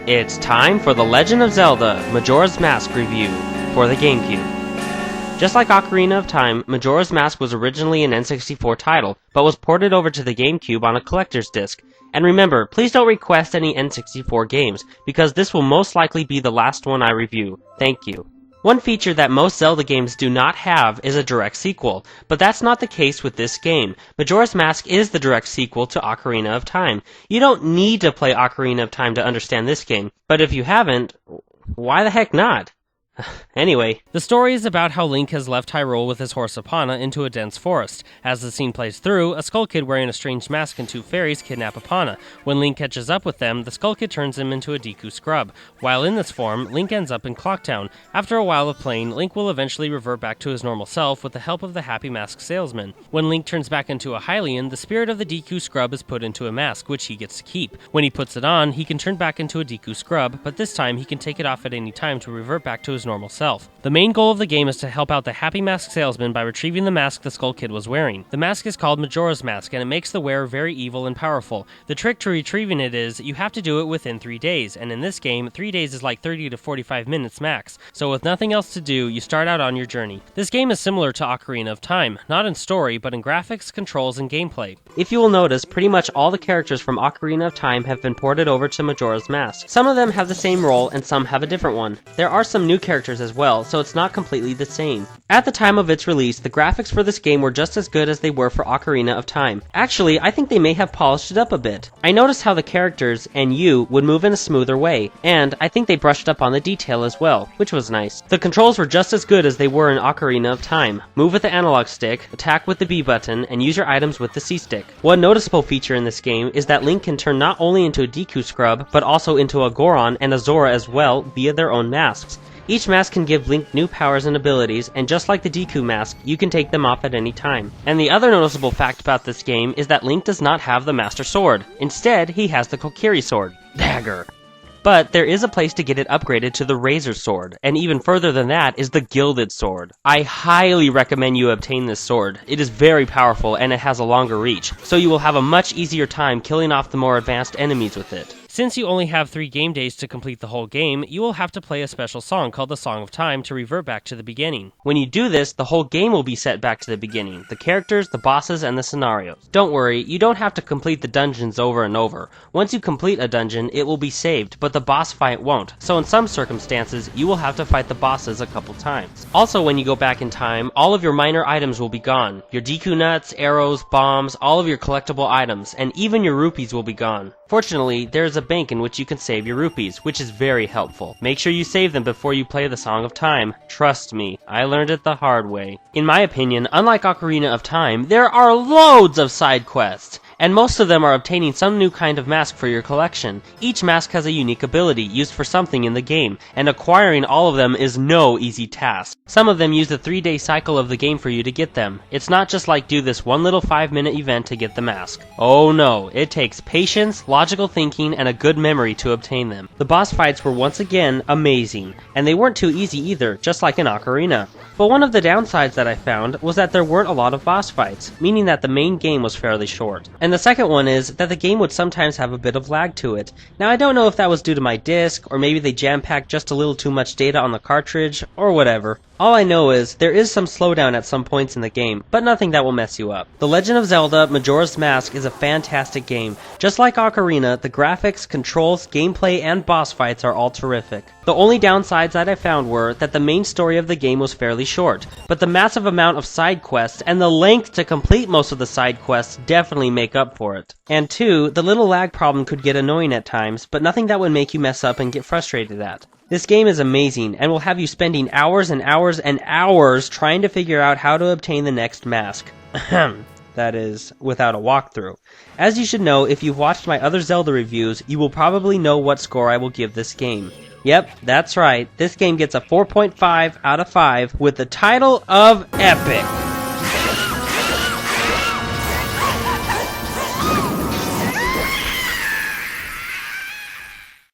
It's time for the Legend of Zelda Majora's Mask review for the Gamecube. Just like Ocarina of Time, Majora's Mask was originally an N64 title, but was ported over to the Gamecube on a collector's disc. And remember, please don't request any N64 games, because this will most likely be the last one I review. Thank you. One feature that most Zelda games do not have is a direct sequel, but that's not the case with this game. Majora's Mask is the direct sequel to Ocarina of Time. You don't need to play Ocarina of Time to understand this game, but if you haven't, why the heck not? Anyway, the story is about how Link has left Hyrule with his horse Epona into a dense forest. As the scene plays through, a Skull Kid wearing a strange mask and two fairies kidnap Epona. When Link catches up with them, the Skull Kid turns him into a Deku Scrub. While in this form, Link ends up in Clocktown. After a while of playing, Link will eventually revert back to his normal self with the help of the Happy Mask salesman. When Link turns back into a Hylian, the spirit of the Deku Scrub is put into a mask, which he gets to keep. When he puts it on, he can turn back into a Deku Scrub, but this time he can take it off at any time to revert back to his normal self. The main goal of the game is to help out the Happy Mask salesman by retrieving the mask the Skull Kid was wearing. The mask is called Majora's Mask, and it makes the wearer very evil and powerful. The trick to retrieving it is, you have to do it within 3 days, and in this game, 3 days is like 30 to 45 minutes max, so with nothing else to do, you start out on your journey. This game is similar to Ocarina of Time, not in story, but in graphics, controls, and gameplay. If you will notice, pretty much all the characters from Ocarina of Time have been ported over to Majora's Mask. Some of them have the same role, and some have a different one. There are some new characters as well, so it's not completely the same. At the time of its release, the graphics for this game were just as good as they were for Ocarina of Time. Actually, I think they may have polished it up a bit. I noticed how the characters, and you, would move in a smoother way, and I think they brushed up on the detail as well, which was nice. The controls were just as good as they were in Ocarina of Time. Move with the analog stick, attack with the B button, and use your items with the C stick. One noticeable feature in this game is that Link can turn not only into a Deku Scrub, but also into a Goron and a Zora as well via their own masks. Each mask can give Link new powers and abilities, and just like the Deku mask, you can take them off at any time. And the other noticeable fact about this game is that Link does not have the Master Sword. Instead, he has the Kokiri Sword. Dagger. But there is a place to get it upgraded to the Razor Sword, and even further than that is the Gilded Sword. I highly recommend you obtain this sword. It is very powerful and it has a longer reach, so you will have a much easier time killing off the more advanced enemies with it. Since you only have 3 game days to complete the whole game, you will have to play a special song called the Song of Time to revert back to the beginning. When you do this, the whole game will be set back to the beginning, the characters, the bosses, and the scenarios. Don't worry, you don't have to complete the dungeons over and over. Once you complete a dungeon, it will be saved, but the boss fight won't, so in some circumstances, you will have to fight the bosses a couple times. Also, when you go back in time, all of your minor items will be gone. Your Deku Nuts, arrows, bombs, all of your collectible items, and even your rupees will be gone. Fortunately, there is a bank in which you can save your rupees, which is very helpful. Make sure you save them before you play the Song of Time. Trust me, I learned it the hard way. In my opinion, unlike Ocarina of Time, there are loads of side quests, and most of them are obtaining some new kind of mask for your collection. Each mask has a unique ability used for something in the game, and acquiring all of them is no easy task. Some of them use the 3-day cycle of the game for you to get them. It's not just like do this one little 5-minute event to get the mask. Oh no, it takes patience, logical thinking, and a good memory to obtain them. The boss fights were once again amazing, and they weren't too easy either, just like in Ocarina. But one of the downsides that I found was that there weren't a lot of boss fights, meaning that the main game was fairly short. And the second one is that the game would sometimes have a bit of lag to it. Now I don't know if that was due to my disc, or maybe they jam-packed just a little too much data on the cartridge, or whatever. All I know is, there is some slowdown at some points in the game, but nothing that will mess you up. The Legend of Zelda Majora's Mask is a fantastic game. Just like Ocarina, the graphics, controls, gameplay, and boss fights are all terrific. The only downsides that I found were that the main story of the game was fairly short, but the massive amount of side quests and the length to complete most of the side quests definitely make up for it. And 2, the little lag problem could get annoying at times, but nothing that would make you mess up and get frustrated at. This game is amazing, and will have you spending hours and hours and hours trying to figure out how to obtain the next mask. That is, without a walkthrough. As you should know, if you've watched my other Zelda reviews, you will probably know what score I will give this game. Yep, that's right, this game gets a 4.5 out of 5 with the title of Epic.